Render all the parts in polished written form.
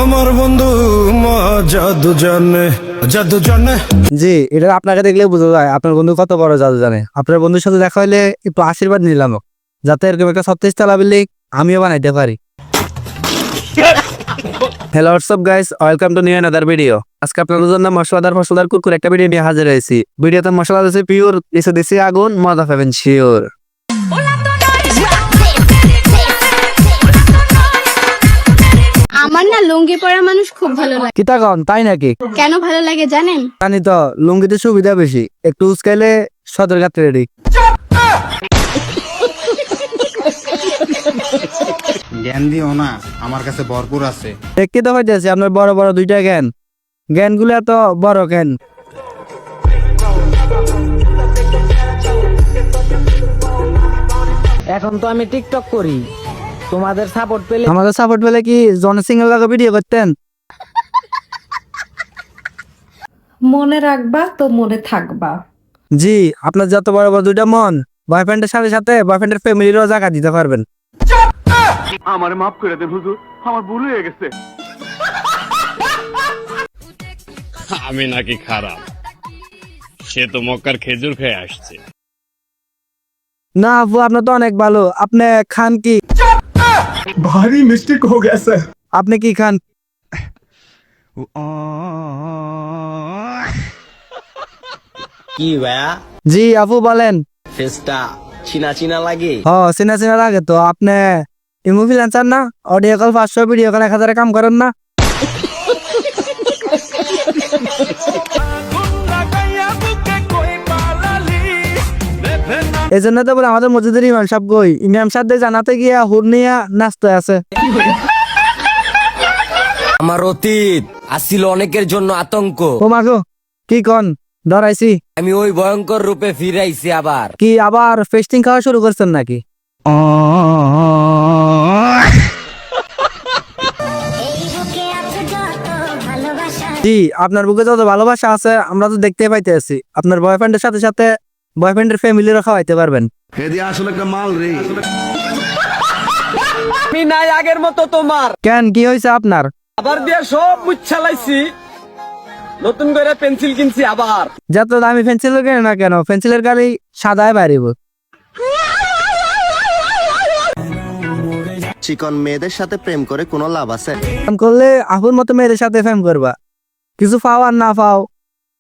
আমার বন্ধু জাদু জানে, জাদু জানে। জি, এটা আপনাকে দেখলে বোঝা যায় আপনার বন্ধু কত বড় জাদু জানে। আপনার বন্ধুর সাথে দেখা হলে একটু আশীর্বাদ নিলাম, যাতে এরকম একটা 36 তলা বিল্ডিং আমিও বানাইতে পারি। Hello WhatsApp guys, welcome to new another video. আজকে আপনাদের জন্য মশলাদার কুরকুর একটা ভিডিও নিয়ে হাজির হয়েছি। ভিডিওতে মশলা আছে পিওর, এসে দিছি আগুন, মজা পাবেন শিওর। আমার না লুঙ্গি পরা মানুষ খুব ভালো লাগে। কিতা কন, তাই নাকি? কেন ভালো লাগে জানেন? জানি তো, লুঙ্গিতে সুবিধা বেশি, একটু উস্কাইলে সদরঘাট রেডি। জ্ঞান দিও না, আমার কাছে ভরপুর আছে। দেখতে তো পাইতেছি আপনার বড় বড় দুইটা জ্ঞান, জ্ঞানগুলো এত বড় জ্ঞান। এখন তো আমি টিকটক করি, তোমাদের সাপোর্ট পেলে আমাদের সাপোর্ট পেলে কি জন সিংহের লগে ভিডিও করতেন? মনে রাখবা তো মনে থাকবা। জি, আপনার যত বড় বড় দুইটা মন, বয়ফ্রেন্ডের সাথে সাথে বয়ফ্রেন্ডের ফ্যামিলিরও জায়গা দিতে পারবেন। আমারে মাফ করে দেন হুজুর, আমার ভুল হয়ে গেছে। আমি নাকি খারাপ? সে তো মক্কার খেজুর খেয়ে আসছে। না আপু, আপনার তো অনেক ভালো। আপনি খান কি? ভারী মিস্টেক হো গয়া স্যার। আপনি কি খান? কি ভাইয়া জি আপু বলেন। ফেসটা চিনা চিনা লাগে। হ, চিনা চিনা লাগে তো। আপনি ইনফ্লুয়েন্সার না? অডিও কল 500, ভিডিও কল 1000 কাম করেন না? এই জন্য তো বলে আমাদের মসজিদের ইমাম সাহেব কই, ইমাম সাহেব জানাতে গিয়া হুরনিয়া নাচতে আছে। আমার অতীত আসছিল অনেকের জন্য আতঙ্ক। ও মাগো, কি কন, ডরাইছি। আমি ওই ভয়ঙ্কর রূপে ফিরাইছি আবার। কি আবার ফেস্টিং খাওয়া শুরু করছেন নাকি? জি, আপনার বুকে যত ভালোবাসা আছে আমরা তো দেখতে পাইতে আছি। আপনার বয়ফ্রেন্ডের সাথে সাথে বয়ফ্রেন্ডের ফ্যামিলিরও খাওয়াইতে পারবেন। হেদি আসলে একটা মাল রে। আমি নাই আগের মতো তোমার। কেন, কি হয়েছে আপনার? আবার দিয়ে সব মুচ্ছালাইছি, নতুন করে পেন্সিল কিনছি আবার। যত দামি পেন্সিল কেন না কেন, পেন্সিলের গাড়ি সাদায় বাড়িব। চিকন মেয়েদের সাথে প্রেম করে কোনো লাভ আছে? প্রেম করলে আপুর মতো মেয়েদের সাথে প্রেম করবা, কিছু পাও আর না পাও,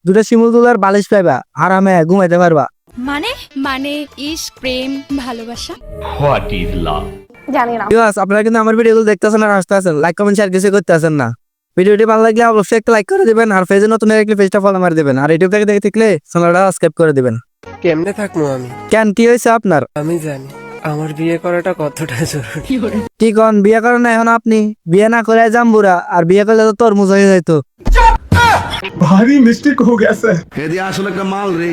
দুটা শিমুল তুলার বালিশ পাইবা, আরামে ঘুমাইতে পারবা। মানে মানে ইশক, প্রেম, ভালোবাসা। What is love? জানি না। বিকজ আপনারা কিন্তু আমার ভিডিওগুলো দেখতেছেন আর আসতে আছেন, লাইক কমেন্ট শেয়ার কিছু করতে আছেন না। ভিডিওটি ভালো লাগলে অবশ্যই একটা লাইক করে দিবেন, আর পেজে নতুন একটি পেজটা ফলো মারি দিবেন, আর ইউটিউব থেকে দেখে থাকলে চ্যানেলটা সাবস্ক্রাইব করে দিবেন। কেমনে থাকবো আমি? কেন, কি হয়েছে আপনার? আমি জানি আমার বিয়ে করাটা কতটা জরুরি। কি কন, বিয়ে করেন না এখন আপনি? বিয়ে না করে জাম্বুরা, আর বিয়ে করলে তো তরমুজ হয়ে যাইতো। ভারী মিস্টেক হো গয়া স্যার। হেদি আসলে একটা মাল রে।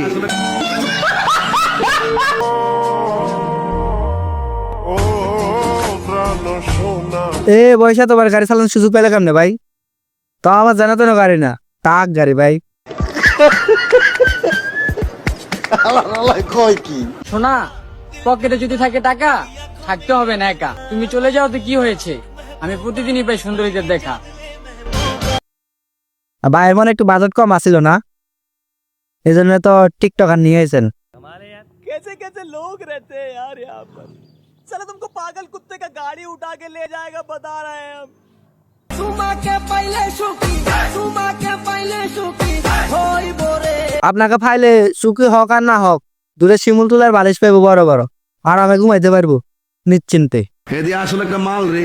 এ বয়সা তোমার গাড়ি চালানোর সুযোগ পেলে কেমনে ভাই? তো আমার জানা তো গাড়ি না, টাক গাড়ি ভাই। শোনা, পকেটে যদি থাকে টাকা, থাকতে হবে না একা। তুমি চলে যাও তো কি হয়েছে, আমি প্রতিদিনই পাই সুন্দরীদের দেখা। ভাইয়ের মনে একটু বাজেট কম আছিল না, এই জন্য তো টিকটকার নিয়ে এসেছেন। कैसे कैसे लोग रहते हैं यार यहाँ पर। साला तुमको पागल कुत्ते का गाड़ी उठा के ले जाएगा, बता रहे हैं हम। আপনাকে ফাইলে সুখী হোক আর না হোক, দূরে শিমুল তুলার বালিশ পাইবো বড় বড়, আরামে ঘুমাইতে পারবো নিশ্চিন্তে। হেদি আসলে একটা মাল রে।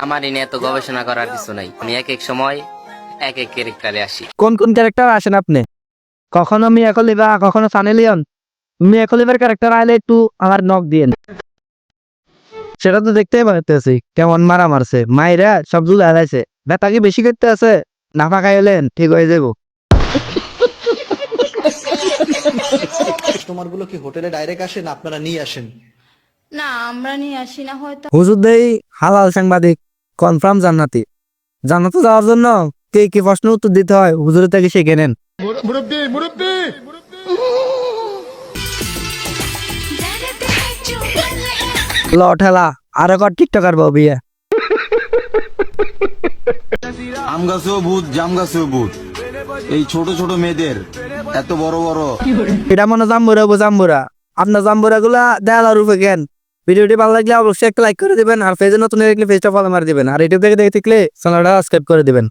আমার এনে এত গবেষণা করার কিছু নাই, আমি এক এক সময় এক এক ক্যারেক্টারে আসি। কোন কোন ক্যারেক্টার আসেন আপনি? কখনো মিয়া খলিফা, কখনো সানি লিওন। মিয়া খলিফার ক্যারেক্টার আইলে একটু আমার নক দিয়েন, সেটা তো দেখতেই পাইতেছি কেমন মারা মারছে, মাইরা সব জুলে হারাইছে। ব্যথা কি বেশি করতে আছে? না ফাঁকাই হলেন ঠিক হয়ে যাবো। কাস্টমার গুলো কি হোটেলে ডাইরেক্ট আসেন, আপনারা নিয়ে আসেন? না, আমরা নিয়ে আসি না হয়তো। হুজুর দেই হালাল সাংবাদিক, কনফার্ম জান্নাতি। জান্নাতে যাওয়ার জন্য কি কি প্রশ্ন উত্তর দিতে হয় হুজুরের থেকে শিখে নেন। ল ঠেলা, আরো কর টিকটকার বউ বিয়ে। আম গাছেও ভূত, জাম গাছেও ভূত। এই ছোট ছোট মেয়েদের এত বড় বড় এটা মনে জাম্বুরা হবো জাম্বুরা। আপনার জাম্বুরা গুলা দেয়ালার রূপে জ্ঞান। ভিডিওটি ভালো লাগলে অবশ্যই একটা লাইক করে দিবেন, আর পেজে নতুন দেখলে পেজটা ফলো মার দিবেন, আর ইউটিউব থেকে দেখে থাকলে চ্যানেলটা সাবস্ক্রাইব করে দিবেন।